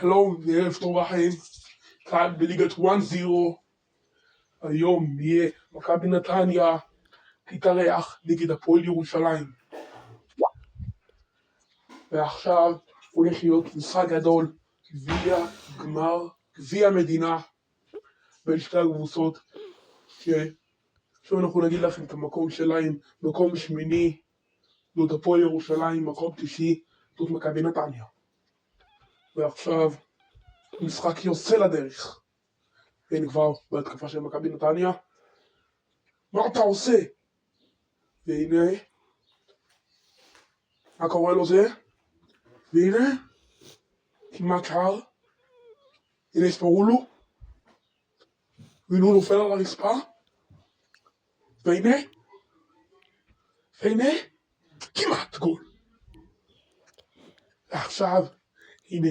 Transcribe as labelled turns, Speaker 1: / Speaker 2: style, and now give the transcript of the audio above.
Speaker 1: שלום וערב טוב לכם, כאן בליגת 1-0, היום יהיה מכבי נתניה תתארח נגד הפועל ירושלים. ועכשיו הולך להיות משחק גדול, גביע המדינה בין שתי הקבוצות, שעכשיו אנחנו נגיד לכם את המקום שלהם. מקום שמיני זאת הפועל ירושלים, מקום תשיעי זאת מכבי נתניה. ועכשיו המשחק יוצא לדרך. הנה כבר בהתקפה של מכבי נתניה. מה אתה עושה? והנה, מה קורה לו זה? והנה, כמעט שער. הנה יספרו לו. והנה הוא נופל על הרצפה. והנה, כמעט גול. ועכשיו, הנה,